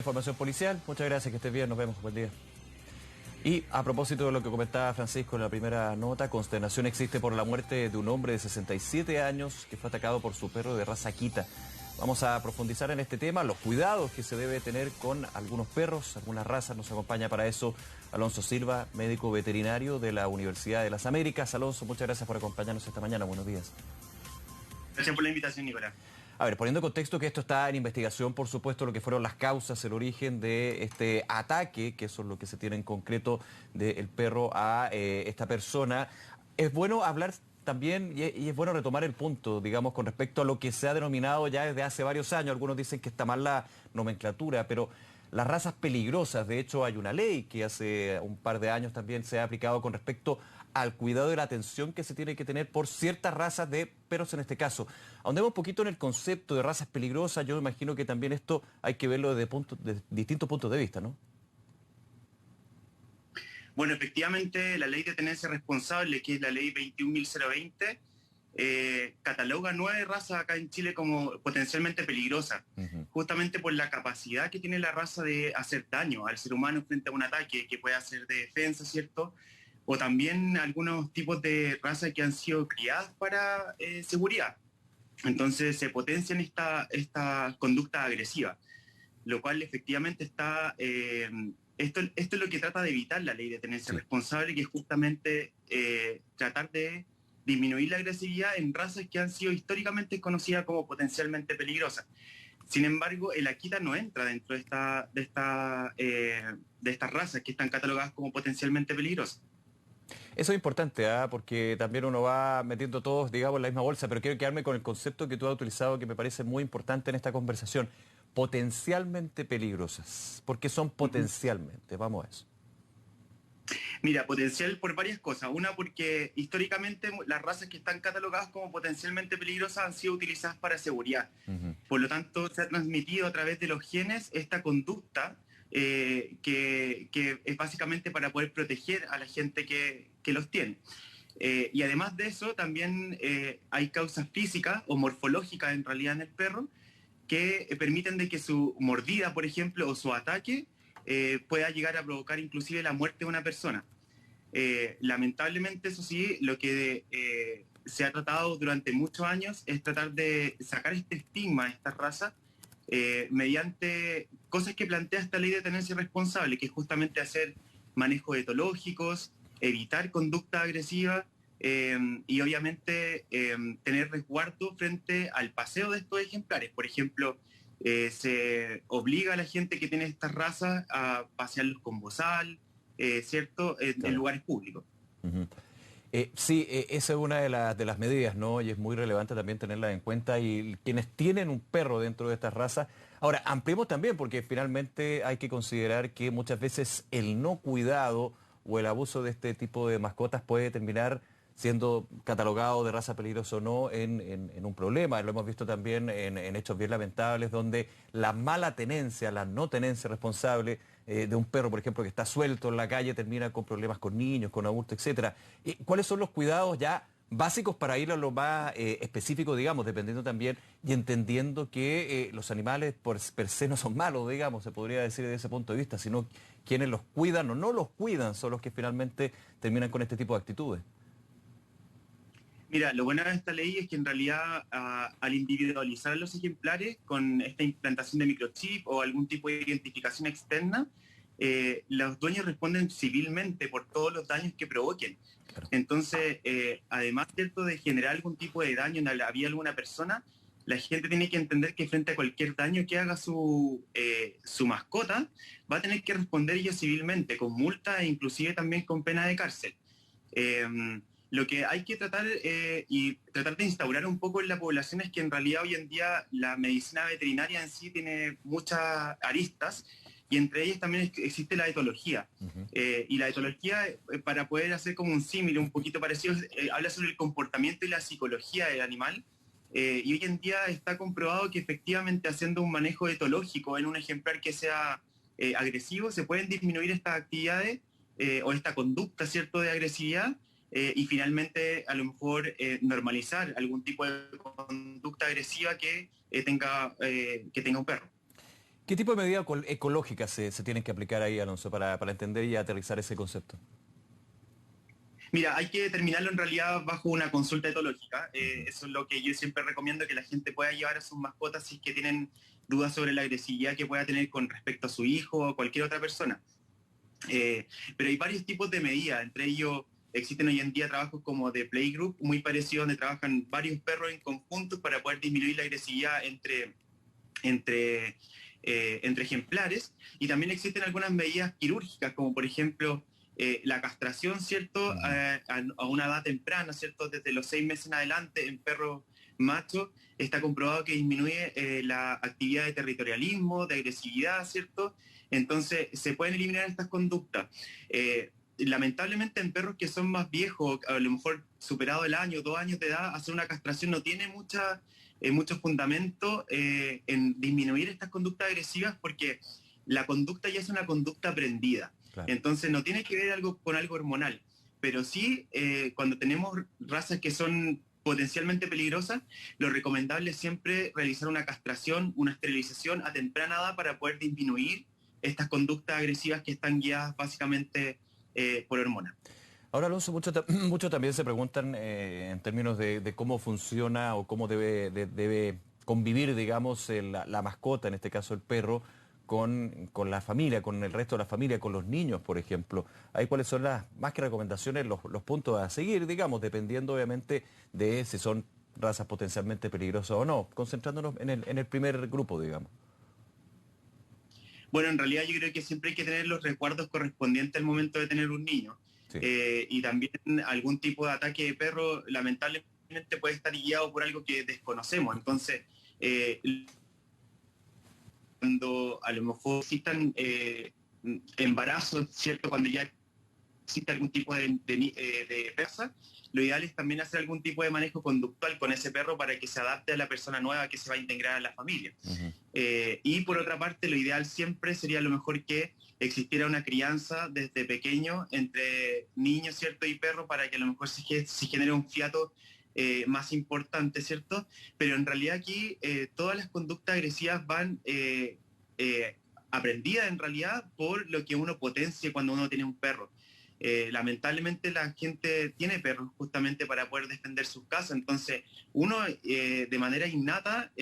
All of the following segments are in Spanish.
Información policial, muchas gracias, que estés bien, nos vemos, buen día. Y a propósito de lo que comentaba Francisco en la primera nota, consternación existe por la muerte de un hombre de 67 años que fue atacado por su perro de raza Akita. Vamos a profundizar en este tema, los cuidados que se debe tener con algunos perros, algunas razas. Nos acompaña para eso Alonso Silva, médico veterinario de la Universidad de las Américas. Alonso, muchas gracias por acompañarnos esta mañana, buenos días. Gracias por la invitación, Nicolás. A ver, poniendo en contexto que esto está en investigación, por supuesto, lo que fueron las causas, el origen de este ataque, que eso es lo que se tiene en concreto del perro a esta persona. Es bueno hablar también, y es bueno retomar el punto, digamos, con respecto a lo que se ha denominado ya desde hace varios años. Algunos dicen que está mal la nomenclatura, pero las razas peligrosas, de hecho hay una ley que hace un par de años también se ha aplicado con respecto al cuidado y la atención que se tiene que tener por ciertas razas de perros en este caso. Ahondemos un poquito en el concepto de razas peligrosas. Yo imagino que también esto hay que verlo desde distintos puntos de vista, ¿no? Bueno, efectivamente, la ley de tenencia responsable, que es la ley 21.020, cataloga 9 razas acá en Chile como potencialmente peligrosas, justamente por la capacidad que tiene la raza de hacer daño al ser humano frente a un ataque que puede hacer de defensa, ¿cierto? O también algunos tipos de razas que han sido criadas para seguridad. Entonces se potencian esta conducta agresiva, lo cual efectivamente está... esto es lo que trata de evitar la ley de tenencia responsable, que es justamente tratar de disminuir la agresividad en razas que han sido históricamente conocidas como potencialmente peligrosas. Sin embargo, el Akita no entra dentro de estas razas que están catalogadas como potencialmente peligrosas. Eso es importante, porque también uno va metiendo todos, digamos, en la misma bolsa, pero quiero quedarme con el concepto que tú has utilizado que me parece muy importante en esta conversación. Potencialmente peligrosas. ¿Por qué son potencialmente? Vamos a eso. Mira, potencial por varias cosas. Una, porque históricamente las razas que están catalogadas como potencialmente peligrosas han sido utilizadas para seguridad. Por lo tanto, se ha transmitido a través de los genes esta conducta que es básicamente para poder proteger a la gente que los tiene. Y además de eso, también hay causas físicas o morfológicas en realidad en el perro que permiten de que su mordida, por ejemplo, o su ataque pueda llegar a provocar inclusive la muerte de una persona. Lamentablemente, eso sí, lo que se ha tratado durante muchos años es tratar de sacar este estigma de esta raza mediante cosas que plantea esta ley de tenencia responsable, que es justamente hacer manejos etológicos, evitar conducta agresiva y obviamente tener resguardo frente al paseo de estos ejemplares. Por ejemplo, se obliga a la gente que tiene estas razas a pasearlos con bozal, ¿cierto?, en lugares públicos. Sí, esa es una de las medidas, ¿no? Y es muy relevante también tenerla en cuenta. Y quienes tienen un perro dentro de estas razas. Ahora, ampliemos también, porque finalmente hay que considerar que muchas veces el no cuidado o el abuso de este tipo de mascotas puede terminar siendo catalogado de raza peligrosa o no en un problema. Lo hemos visto también en hechos bien lamentables, donde la mala tenencia, la no tenencia responsable de un perro, por ejemplo, que está suelto en la calle, termina con problemas con niños, con adultos, etcétera. ¿Cuáles son los cuidados ya básicos para ir a lo más específico, digamos, dependiendo también y entendiendo que los animales per se no son malos, digamos, se podría decir desde ese punto de vista, sino quienes los cuidan o no los cuidan son los que finalmente terminan con este tipo de actitudes? Mira, lo bueno de esta ley es que en realidad al individualizar los ejemplares con esta implantación de microchip o algún tipo de identificación externa, los dueños responden civilmente por todos los daños que provoquen. Claro. Entonces, además, ¿cierto?, de generar algún tipo de daño en la vida de alguna persona, la gente tiene que entender que frente a cualquier daño que haga su mascota, va a tener que responder ellos civilmente, con multa e inclusive también con pena de cárcel. Lo que hay que tratar tratar de instaurar un poco en la población es que en realidad hoy en día la medicina veterinaria en sí tiene muchas aristas y entre ellas también existe la etología. Y la etología, para poder hacer como un símil un poquito parecido, habla sobre el comportamiento y la psicología del animal. Y hoy en día está comprobado que efectivamente haciendo un manejo etológico en un ejemplar que sea agresivo, se pueden disminuir estas actividades o esta conducta, ¿cierto?, de agresividad. Y finalmente, a lo mejor, normalizar algún tipo de conducta agresiva que tenga un perro. ¿Qué tipo de medidas ecológicas se tienen que aplicar ahí, Alonso, para entender y aterrizar ese concepto? Mira, hay que determinarlo en realidad bajo una consulta etológica. Ujú. Eso es lo que yo siempre recomiendo que la gente pueda llevar a sus mascotas si es que tienen dudas sobre la agresividad que pueda tener con respecto a su hijo o cualquier otra persona. Eh, pero hay varios tipos de medidas, entre ellos existen hoy en día trabajos como de playgroup, muy parecidos, donde trabajan varios perros en conjunto para poder disminuir la agresividad entre, entre ejemplares. Y también existen algunas medidas quirúrgicas, como por ejemplo la castración, ¿cierto? Ujú. A una edad temprana, ¿cierto? Desde los 6 meses en adelante en perros machos está comprobado que disminuye la actividad de territorialismo, de agresividad, ¿cierto? Entonces se pueden eliminar estas conductas. Lamentablemente en perros que son más viejos, a lo mejor superado el año, 2 años de edad, hacer una castración no tiene mucho fundamento en disminuir estas conductas agresivas porque la conducta ya es una conducta aprendida. Claro. Entonces no tiene que ver algo con algo hormonal, pero sí cuando tenemos razas que son potencialmente peligrosas, lo recomendable es siempre realizar una castración, una esterilización a temprana edad para poder disminuir estas conductas agresivas que están guiadas básicamente por hormonas. Ahora, Alonso, muchos también se preguntan en términos de cómo funciona o cómo debe convivir, digamos, la mascota, en este caso el perro, con la familia, con el resto de la familia, con los niños, por ejemplo. Ahí cuáles son las, más que recomendaciones, los puntos a seguir, digamos, dependiendo obviamente de si son razas potencialmente peligrosas o no, concentrándonos en el primer grupo, digamos. Bueno, en realidad yo creo que siempre hay que tener los resguardos correspondientes al momento de tener un niño. Sí. Y también algún tipo de ataque de perro lamentablemente puede estar guiado por algo que desconocemos. Entonces, eh, cuando a lo mejor existan embarazos, ¿cierto? Cuando ya existe algún tipo de persa, lo ideal es también hacer algún tipo de manejo conductual con ese perro para que se adapte a la persona nueva que se va a integrar a la familia. Ujú. Y por otra parte, lo ideal siempre sería lo mejor que existiera una crianza desde pequeño entre niños, ¿cierto? Y perro para que a lo mejor se genere un fiato más importante, ¿cierto? Pero en realidad aquí todas las conductas agresivas van eh, aprendidas en realidad por lo que uno potencia cuando uno tiene un perro. Lamentablemente la gente tiene perros justamente para poder defender sus casas, entonces uno de manera innata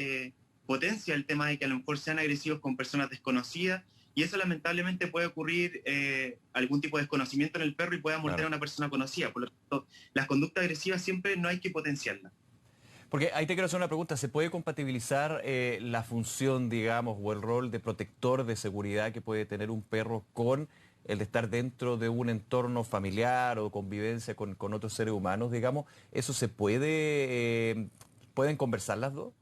potencia el tema de que a lo mejor sean agresivos con personas desconocidas y eso lamentablemente puede ocurrir algún tipo de desconocimiento en el perro y puede morder a Claro. una persona conocida. Por lo tanto, las conductas agresivas siempre no hay que potenciarlas. Porque ahí te quiero hacer una pregunta, ¿se puede compatibilizar la función, digamos, o el rol de protector de seguridad que puede tener un perro con el de estar dentro de un entorno familiar o convivencia con otros seres humanos, digamos? ¿Eso se pueden conversar las dos?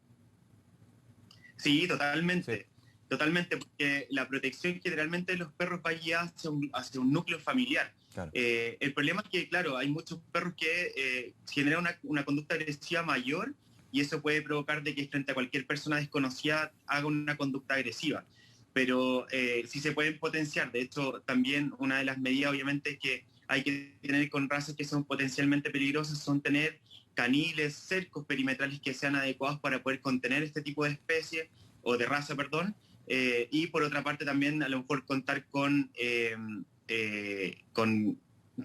Sí, Sí, totalmente. Totalmente, porque la protección generalmente de los perros va guiada hacia un núcleo familiar. claro. El problema es que, claro, hay muchos perros que generan una conducta agresiva mayor y eso puede provocar de que frente a cualquier persona desconocida haga una conducta agresiva. Pero sí se pueden potenciar. De hecho, también una de las medidas, obviamente, que hay que tener con razas que son potencialmente peligrosas son tener caniles, cercos perimetrales que sean adecuados para poder contener este tipo de especie o de raza, perdón. Y por otra parte también a lo mejor contar con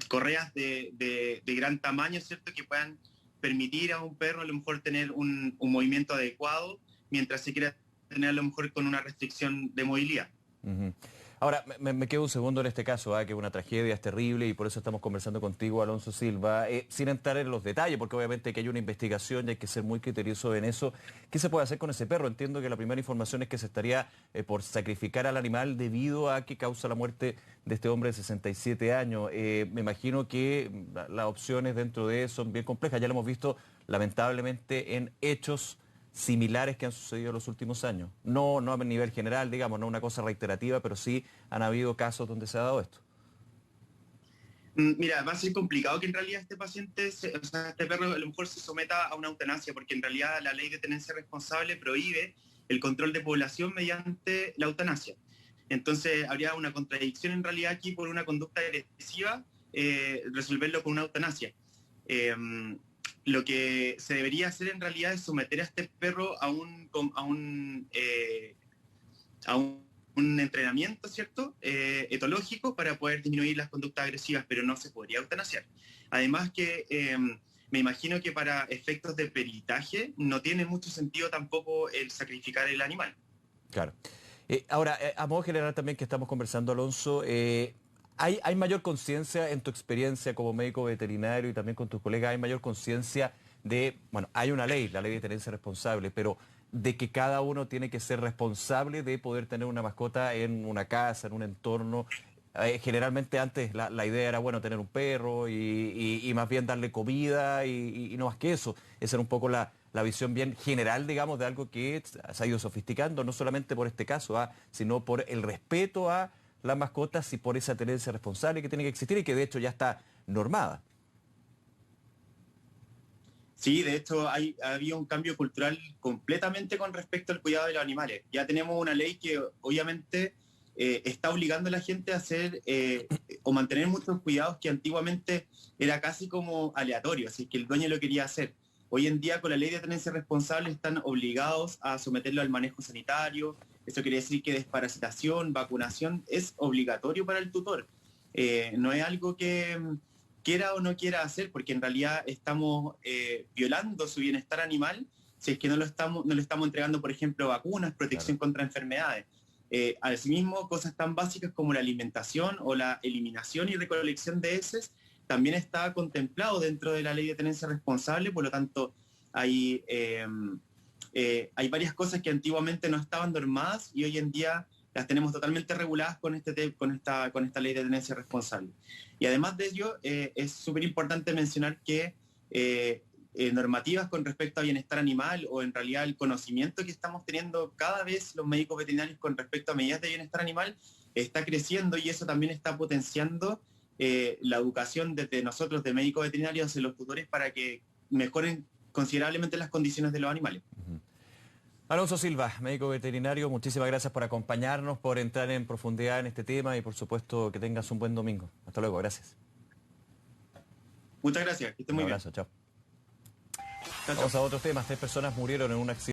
correas de gran tamaño, ¿cierto? Que puedan permitir a un perro a lo mejor tener un movimiento adecuado mientras se quiera tener a lo mejor con una restricción de movilidad. Ujú. Ahora, me quedo un segundo en este caso, que es una tragedia, es terrible y por eso estamos conversando contigo, Alonso Silva, sin entrar en los detalles, porque obviamente que hay una investigación y hay que ser muy criterioso en eso. ¿Qué se puede hacer con ese perro? Entiendo que la primera información es que se estaría por sacrificar al animal debido a que causa la muerte de este hombre de 67 años. Me imagino que las opciones dentro de eso son bien complejas, ya lo hemos visto lamentablemente en hechos similares que han sucedido en los últimos años. No a nivel general, digamos, no una cosa reiterativa, pero sí han habido casos donde se ha dado esto. Mira, va a ser complicado que en realidad este paciente, o sea, este perro a lo mejor se someta a una eutanasia, porque en realidad la ley de tenencia responsable prohíbe el control de población mediante la eutanasia. Entonces habría una contradicción en realidad aquí por una conducta agresiva, resolverlo con una eutanasia. Eh, lo que se debería hacer en realidad es someter a este perro a un un entrenamiento, ¿cierto? Etológico para poder disminuir las conductas agresivas, pero no se podría eutanasiar. Además que me imagino que para efectos de peritaje no tiene mucho sentido tampoco el sacrificar el animal. Claro. Ahora, a modo general también que estamos conversando, Alonso, ¿hay mayor conciencia en tu experiencia como médico veterinario y también con tus colegas, hay mayor conciencia de, bueno, hay una ley, la ley de tenencia responsable, pero de que cada uno tiene que ser responsable de poder tener una mascota en una casa, en un entorno? Generalmente antes la idea era, bueno, tener un perro y más bien darle comida y no más que eso. Esa era un poco la visión bien general, digamos, de algo que se ha ido sofisticando, no solamente por este caso, sino por el respeto a las mascotas y por esa tenencia responsable que tiene que existir y que de hecho ya está normada. Sí, de hecho había un cambio cultural completamente con respecto al cuidado de los animales. Ya tenemos una ley que obviamente está obligando a la gente a hacer o mantener muchos cuidados que antiguamente era casi como aleatorio, así que el dueño lo quería hacer. Hoy en día con la ley de tenencia responsable están obligados a someterlo al manejo sanitario. Eso quiere decir que desparasitación, vacunación es obligatorio para el tutor. No es algo que quiera o no quiera hacer, porque en realidad estamos violando su bienestar animal si es que no le estamos entregando, por ejemplo, vacunas, protección contra enfermedades. Asimismo, cosas tan básicas como la alimentación o la eliminación y recolección de heces también está contemplado dentro de la ley de tenencia responsable, por lo tanto hay varias cosas que antiguamente no estaban normadas y hoy en día las tenemos totalmente reguladas con esta ley de tenencia responsable. Y además de ello, es súper importante mencionar que normativas con respecto a bienestar animal o en realidad el conocimiento que estamos teniendo cada vez los médicos veterinarios con respecto a medidas de bienestar animal está creciendo y eso también está potenciando la educación desde nosotros de médicos veterinarios hacia los tutores para que mejoren considerablemente las condiciones de los animales. Alonso Silva, médico veterinario, muchísimas gracias por acompañarnos, por entrar en profundidad en este tema y por supuesto que tengas un buen domingo. Hasta luego, gracias. Muchas gracias, que estén muy bien. Un abrazo, chao. Chao, chao. Vamos a otros temas. 3 personas murieron en un accidente.